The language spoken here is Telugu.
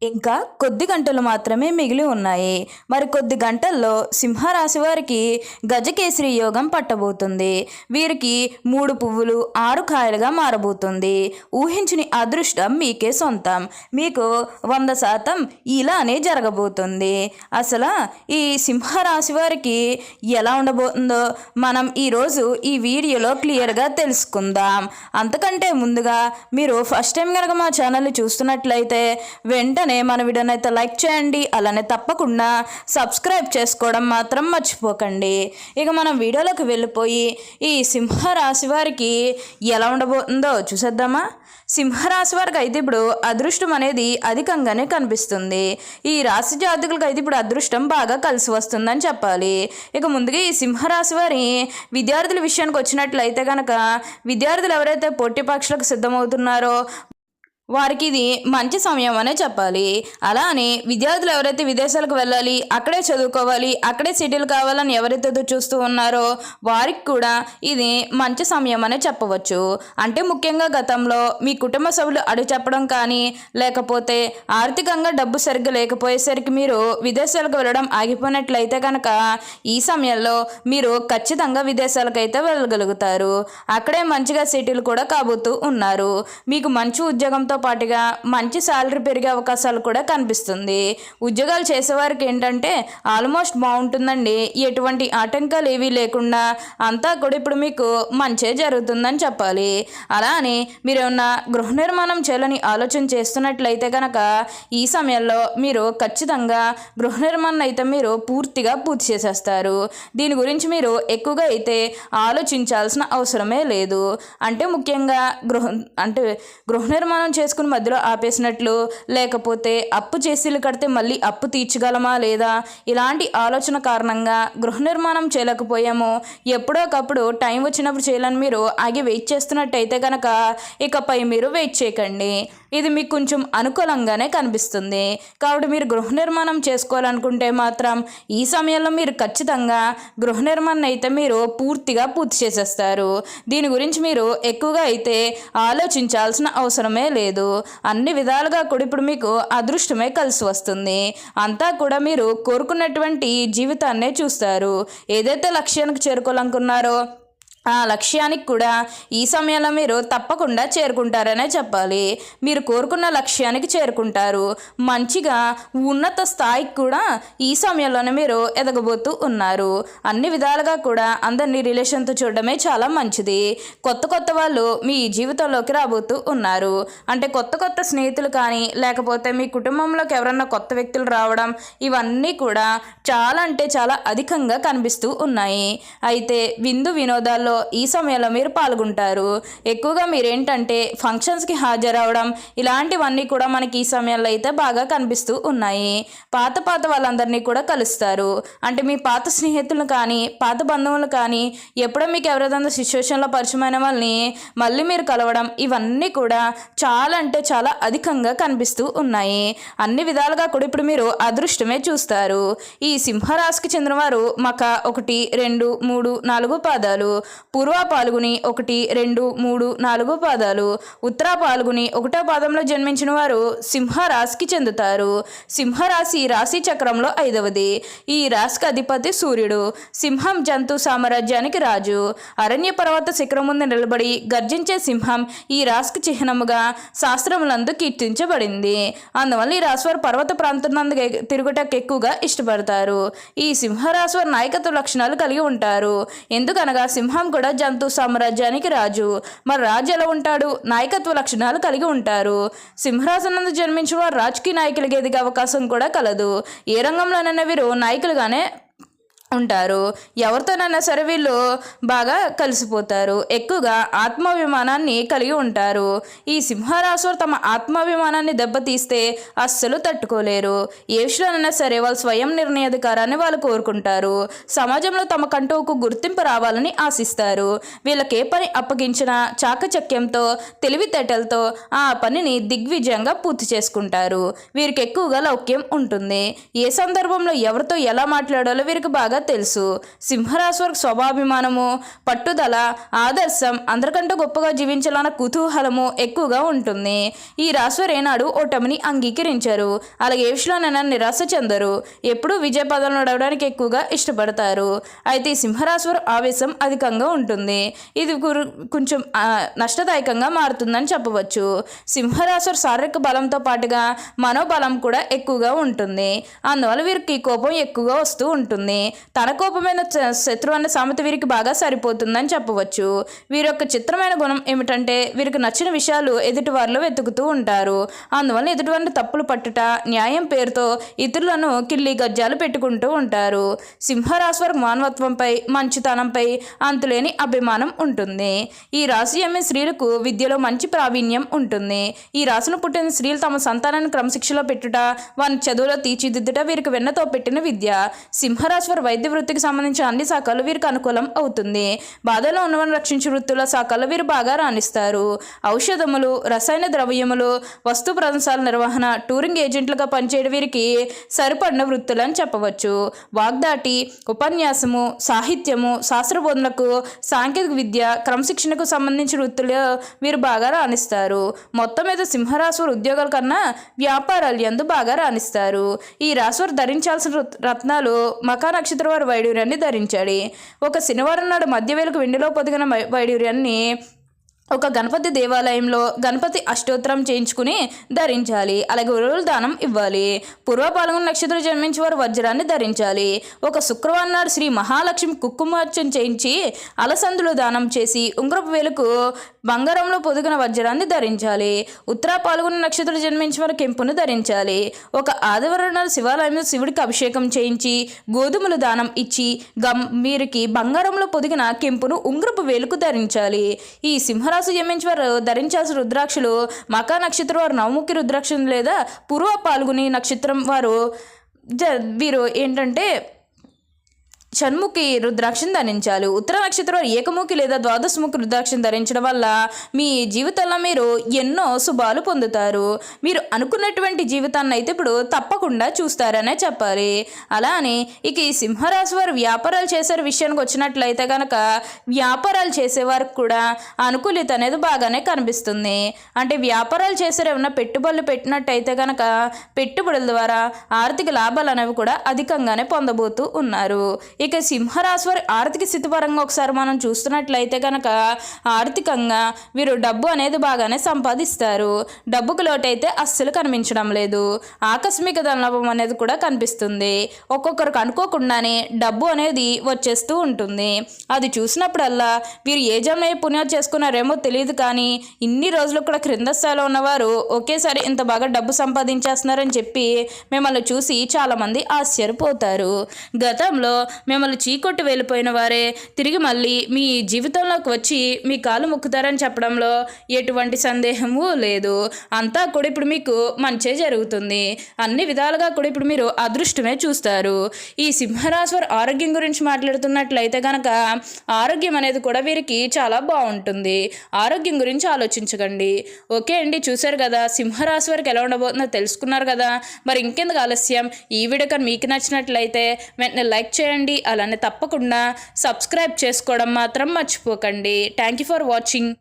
ఇంకా కొద్ది గంటలు మాత్రమే మిగిలి ఉన్నాయి. మరి కొద్ది గంటల్లో సింహరాశి వారికి గజకేసరి యోగం పట్టబోతుంది. వీరికి 3 పువ్వులు 6 కాయలుగా మారబోతుంది. ఊహించని అదృష్టం మీకే సొంతం. మీకు 100% ఇలానే జరగబోతుంది. అసలు ఈ సింహరాశి వారికి ఎలా ఉండబోతుందో మనం ఈరోజు ఈ వీడియోలో క్లియర్గా తెలుసుకుందాం. అంతకంటే ముందుగా మీరు ఫస్ట్ టైం కనుక మా ఛానల్ని చూస్తున్నట్లయితే వెంటనే మన వీడియోని అయితే లైక్ చేయండి. అలానే తప్పకుండా సబ్స్క్రైబ్ చేసుకోవడం మాత్రం మర్చిపోకండి. ఇక మనం వీడియోలోకి వెళ్ళిపోయి ఈ సింహరాశి వారికి ఎలా ఉండబోతుందో చూసేద్దామా. సింహరాశి వారికి అయితే ఇప్పుడు అదృష్టం అనేది అధికంగానే కనిపిస్తుంది. ఈ రాశి జాతకులకు అయితే ఇప్పుడు అదృష్టం బాగా కలిసి వస్తుందని చెప్పాలి. ఇక ముందుగా ఈ సింహరాశి వారి విద్యార్థుల విషయానికి వచ్చినట్లయితే కనుక విద్యార్థులు ఎవరైతే పోటీ పరీక్షలకు సిద్ధమవుతున్నారో వారికి ఇది మంచి సమయం అనే చెప్పాలి. అలా అని విద్యార్థులు ఎవరైతే విదేశాలకు వెళ్ళాలి, అక్కడే చదువుకోవాలి, అక్కడే సెటిల్ కావాలని ఎవరైతే చూస్తూ ఉన్నారో వారికి కూడా ఇది మంచి సమయం అనే చెప్పవచ్చు. అంటే ముఖ్యంగా గతంలో మీ కుటుంబ సభ్యులు అడుగు చెప్పడం కానీ లేకపోతే ఆర్థికంగా డబ్బు సరిగ్గా లేకపోయేసరికి మీరు విదేశాలకు వెళ్ళడం ఆగిపోయినట్లయితే కనుక ఈ సమయంలో మీరు ఖచ్చితంగా విదేశాలకు అయితే వెళ్ళగలుగుతారు. అక్కడే మంచిగా సెటిల్ కూడా కాబోతూ ఉన్నారు. మీకు మంచి ఉద్యోగంతో పాటుగా మంచి శాలరీ పెరిగే అవకాశాలు కూడా కనిపిస్తుంది. ఉద్యోగాలు చేసేవారికి ఏంటంటే ఆల్మోస్ట్ బాగుంటుందండి. ఎటువంటి ఆటంకాలు ఏవీ లేకుండా అంతా కూడా ఇప్పుడు మీకు మంచే జరుగుతుందని చెప్పాలి. అలా అని మీరు ఏమన్నా గృహ నిర్మాణం చేయాలని ఆలోచన చేస్తున్నట్లయితే కనుక ఈ సమయంలో మీరు ఖచ్చితంగా గృహ నిర్మాణం అయితే మీరు పూర్తిగా పూర్తి చేసేస్తారు. దీని గురించి మీరు ఎక్కువగా అయితే ఆలోచించాల్సిన అవసరమే లేదు. అంటే ముఖ్యంగా గృహ నిర్మాణం చేసుకుని మధ్యలో ఆపేసినట్లు, లేకపోతే అప్పు చేసి కడితే మళ్ళీ అప్పు తీర్చగలమా లేదా, ఇలాంటి ఆలోచన కారణంగా గృహ నిర్మాణం చేయలేకపోయాము, ఎప్పుడోకప్పుడు టైం వచ్చినప్పుడు చేయాలని మీరు ఆగి వెయిట్ చేస్తున్నట్టయితే కనుక ఇకపై మీరు వెయిట్ చేయకండి. ఇది మీకు కొంచెం అనుకూలంగానే కనిపిస్తుంది. కాబట్టి మీరు గృహ నిర్మాణం చేసుకోవాలనుకుంటే మాత్రం ఈ సమయంలో మీరు ఖచ్చితంగా గృహ నిర్మాణం అయితే మీరు పూర్తిగా పూర్తి చేసేస్తారు. దీని గురించి మీరు ఎక్కువగా అయితే ఆలోచించాల్సిన అవసరమే లేదు. అన్ని విధాలుగా కూడా ఇప్పుడు మీకు అదృష్టమే కలిసి వస్తుంది. అంతా కూడా మీరు కోరుకున్నటువంటి జీవితాన్నే చూస్తారు. ఏదైతే లక్ష్యానికి చేరుకోవాలనుకున్నారో ఆ లక్ష్యానికి కూడా ఈ సమయంలో మీరు తప్పకుండా చేరుకుంటారనే చెప్పాలి. మీరు కోరుకున్న లక్ష్యానికి చేరుకుంటారు. మంచిగా ఉన్నత స్థాయికి కూడా ఈ సమయంలోనే మీరు ఎదగబోతూ ఉన్నారు. అన్ని విధాలుగా కూడా అందరినీ రిలేషన్తో చూడడమే చాలా మంచిది. కొత్త వాళ్ళు మీ జీవితంలోకి రాబోతూ ఉన్నారు. అంటే కొత్త స్నేహితులు కానీ లేకపోతే మీ కుటుంబంలోకి ఎవరన్నా కొత్త వ్యక్తులు రావడం ఇవన్నీ కూడా చాలా అంటే చాలా అధికంగా కనిపిస్తూ ఉన్నాయి. అయితే విందు వినోదాల్లో ఈ సమయంలో మీరు పాల్గొంటారు. ఎక్కువగా మీరేంటంటే ఫంక్షన్స్కి హాజరవడం ఇలాంటివన్నీ కూడా మనకి ఈ సమయంలో అయితే బాగా కనిపిస్తూ ఉన్నాయి. పాత వాళ్ళందరినీ కూడా కలుస్తారు. అంటే మీ పాత స్నేహితులను కానీ పాత బంధువులు కానీ ఎప్పుడో మీకు ఎవరైనా సిచ్యువేషన్లో పరిచయమైన వాళ్ళని మళ్ళీ మీరు కలవడం ఇవన్నీ కూడా చాలా అంటే చాలా అధికంగా కనిపిస్తూ ఉన్నాయి. అన్ని విధాలుగా కూడా ఇప్పుడు మీరు అదృష్టమే చూస్తారు. ఈ సింహరాశికి చెందిన వారు మక 1, 2, 3, 4 పాదాలు, పూర్వ పాల్గొని 1, 2, 3, 4 పాదాలు, ఉత్తర పాల్గొని 1వ పాదంలో జన్మించిన వారు సింహరాశికి చెందుతారు. సింహరాశి రాశి చక్రంలో 5వది. ఈ రాశికి అధిపతి సూర్యుడు. సింహం జంతు సామ్రాజ్యానికి రాజు. అరణ్య పర్వత శిఖరం ముందు నిలబడి గర్జించే సింహం ఈ రాశికి చిహ్నముగా శాస్త్రములందు కీర్తించబడింది. అందువల్ల ఈ రాశి వారు పర్వత ప్రాంతం నందు తిరుగుటకు ఎక్కువగా ఇష్టపడతారు. ఈ సింహరాశి వారు నాయకత్వ లక్షణాలు కలిగి ఉంటారు. ఎందుకనగా సింహం కూడా జంతు సామ్రాజ్యానికి రాజు. మరి రాజు ఎలా ఉంటాడు? నాయకత్వ లక్షణాలు కలిగి ఉంటారు. సింహరాశినందు జన్మించిన వారు రాజకీయ నాయకులుగా ఎదిగే అవకాశం కూడా కలదు. ఏ రంగంలోనైనా వీరు నాయకులుగానే ఉంటారు. ఎవరితోనైనా సరే వీళ్ళు బాగా కలిసిపోతారు. ఎక్కువగా ఆత్మాభిమానాన్ని కలిగి ఉంటారు. ఈ సింహరాశి తమ ఆత్మాభిమానాన్ని దెబ్బతీస్తే అస్సలు తట్టుకోలేరు. ఏ విషయంలోనైనా సరే వాళ్ళు స్వయం నిర్ణయాధికారాన్ని వాళ్ళు కోరుకుంటారు. సమాజంలో తమకంటూ ఒక గుర్తింపు రావాలని ఆశిస్తారు. వీళ్ళకి ఏ పని అప్పగించినా చాకచక్యంతో తెలివితేటలతో ఆ పనిని దిగ్విజయంగా పూర్తి చేసుకుంటారు. వీరికి ఎక్కువగా లౌక్యం ఉంటుంది. ఏ సందర్భంలో ఎవరితో ఎలా మాట్లాడాలో వీరికి బాగా తెలుసు. సింహరాశి వారికి స్వభాభిమానము, పట్టుదల, ఆదర్శం, అందరికంటే గొప్పగా జీవించాలన్న కుతూహలము ఎక్కువగా ఉంటుంది. ఈ రాశివారు ఏనాడు ఓటమిని అంగీకరించారు. అలాగే ఏ విషయంలోనైనా నిరాశ చెందరు. ఎప్పుడూ విజయ పదాలు నడవడానికి ఎక్కువగా ఇష్టపడతారు. అయితే ఈ సింహరాశి వారు ఆవేశం అధికంగా ఉంటుంది. ఇది కొంచెం నష్టదాయకంగా మారుతుందని చెప్పవచ్చు. సింహరాశి వారు శారీరక బలంతో పాటుగా మనోబలం కూడా ఎక్కువగా ఉంటుంది. అందువల్ల వీరికి కోపం ఎక్కువగా వస్తూ ఉంటుంది. తన కోపమైన శత్రువు అనే సామెత వీరికి బాగా సరిపోతుందని చెప్పవచ్చు. వీరి యొక్క చిత్రమైన గుణం ఏమిటంటే వీరికి నచ్చిన విషయాలు ఎదుటి వారిలో వెతుకుతూ ఉంటారు. అందువల్ల ఎదుటివారిని తప్పులు పట్టుట, న్యాయం పేరుతో ఇతరులను కిల్లి గజ్జాలు పెట్టుకుంటూ ఉంటారు. సింహరాశి వారికి మానవత్వంపై, మంచితనంపై అంతులేని అభిమానం ఉంటుంది. ఈ రాశి అమ్మే స్త్రీలకు విద్యలో మంచి ప్రావీణ్యం ఉంటుంది. ఈ రాశిలో పుట్టిన స్త్రీలు తమ సంతానాన్ని క్రమశిక్షణలో పెట్టుట, వారిని చదువులో తీర్చిదిద్దుట వీరికి వెన్నతో పెట్టిన విద్య. సింహరాశి వారి వైద్య వృత్తికి సంబంధించిన అన్ని శాఖలు వీరికి అనుకూలం అవుతుంది. బాధలో ఉన్నవారిని రక్షించే వృత్తుల శాఖల్లో వీరు బాగా రాణిస్తారు. ఔషధములు, రసాయన ద్రవ్యములు, వస్తు ప్రదర్శనల నిర్వహణ, టూరింగ్ ఏజెంట్లుగా పనిచేయడం వీరికి సరిపడిన వృత్తులు అని చెప్పవచ్చు. వాగ్దాటి, ఉపన్యాసము, సాహిత్యము, శాస్త్రబోధనలకు, సాంకేతిక విద్య, క్రమశిక్షణకు సంబంధించిన వృత్తులు వీరు బాగా రాణిస్తారు. మొత్తం మీద సింహరాశి వారు ఉద్యోగాల కన్నా వ్యాపారాలు యందు బాగా రాణిస్తారు. ఈ రాశి వారు ధరించాల్సిన రత్నాలు మకా నక్షత్రం వారి వైడూర్యాన్ని ధరించాలి. ఒక శనివారం నాడు మధ్యవేలకు వెండిలో పొదిగిన వైడూర్యాన్ని ఒక గణపతి దేవాలయంలో గణపతి అష్టోత్తరం చేయించుకుని ధరించాలి. అలాగే ఉరువులు దానం ఇవ్వాలి. పూర్వ పాల్గొన నక్షత్రం జన్మించి వారు వజ్రాన్ని ధరించాలి. ఒక శుక్రవారం నాడు శ్రీ మహాలక్ష్మి కుంకుమార్చన చేయించి అలసందులు దానం చేసి ఉంగరపు వేలుకు బంగారంలో పొదిగిన వజ్రాన్ని ధరించాలి. ఉత్తర పాల్గొన నక్షత్రం జన్మించి వారు కెంపును ధరించాలి. ఒక ఆదివారం నాడు శివాలయంలో శివుడికి అభిషేకం చేయించి గోధుమలు దానం ఇచ్చి వీరికి బంగారంలో పొదిగిన కెంపును ఉంగరపు వేలుకు ధరించాలి. ఈ సింహరాశి జన్మించి వారు ధరించాల్సిన రుద్రాక్షలు మకా నక్షత్రం వారు నవముఖి రుద్రాక్షలు లేదా పూర్వ పాల్గొని నక్షత్రం వారు వీరు ఏంటంటే షణ్ముఖి రుద్రాక్షను ధరించాలి. ఉత్తర నక్షత్రం ఏకముఖి లేదా ద్వాదశముఖి రుద్రాక్షను ధరించడం వల్ల మీ జీవితంలో మీరు ఎన్నో శుభాలు పొందుతారు. మీరు అనుకున్నటువంటి జీవితాన్ని అయితే ఇప్పుడు తప్పకుండా చూస్తారనే చెప్పాలి. అలా అని ఇక ఈ సింహరాశి వారు వ్యాపారాలు చేసే విషయానికి వచ్చినట్లయితే కనుక వ్యాపారాలు చేసేవారికి కూడా అనుకూలిత అనేది బాగానే కనిపిస్తుంది. అంటే వ్యాపారాలు చేసే ఏమన్నా పెట్టుబడులు పెట్టినట్టయితే కనుక పెట్టుబడుల ద్వారా ఆర్థిక లాభాలు అనేవి కూడా అధికంగానే పొందబోతూ ఉన్నారు. ఇక సింహరాశి వారి ఆర్థిక స్థితి పరంగా ఒకసారి మనం చూస్తున్నట్లయితే కనుక ఆర్థికంగా వీరు డబ్బు అనేది బాగానే సంపాదిస్తారు. డబ్బుకు లోటైతే అస్సలు కనిపించడం లేదు. ఆకస్మిక ధనలాభం అనేది కూడా కనిపిస్తుంది. ఒక్కొక్కరికి అనుకోకుండానే డబ్బు అనేది వచ్చేస్తూ ఉంటుంది. అది చూసినప్పుడల్లా వీరు ఏ జన్మ పుణ్యం చేసుకున్నారేమో తెలియదు, కానీ ఇన్ని రోజులు కూడా క్రింద స్థాయిలో ఉన్నవారు ఒకేసారి ఇంత బాగా డబ్బు సంపాదించేస్తున్నారని చెప్పి మిమ్మల్ని చూసి చాలామంది ఆశ్చర్యపోతారు. గతంలో మిమ్మల్ని చీకొట్టి వెళ్ళిపోయిన వారే తిరిగి మళ్ళీ మీ జీవితంలోకి వచ్చి మీ కాలు మొక్కుతారని చెప్పడంలో ఎటువంటి సందేహము లేదు. అంతా కూడా ఇప్పుడు మీకు మంచే జరుగుతుంది. అన్ని విధాలుగా కూడా ఇప్పుడు మీరు అదృష్టమే చూస్తారు. ఈ సింహరాశి వారి ఆరోగ్యం గురించి మాట్లాడుతున్నట్లయితే కనుక ఆరోగ్యం అనేది కూడా వీరికి చాలా బాగుంటుంది. ఆరోగ్యం గురించి ఆలోచించకండి. ఓకే అండి, చూశారు కదా సింహరాశి వారికి ఎలా ఉండబోతుందో తెలుసుకున్నారు కదా. మరి ఇంకెందుకు ఆలస్యం, ఈ వీడియో కానీ మీకు నచ్చినట్లయితే వెంటనే లైక్ చేయండి. అలానే తప్పకుండా సబ్స్క్రైబ్ చేసుకోవడం మాత్రం మర్చిపోకండి. Thank you for watching.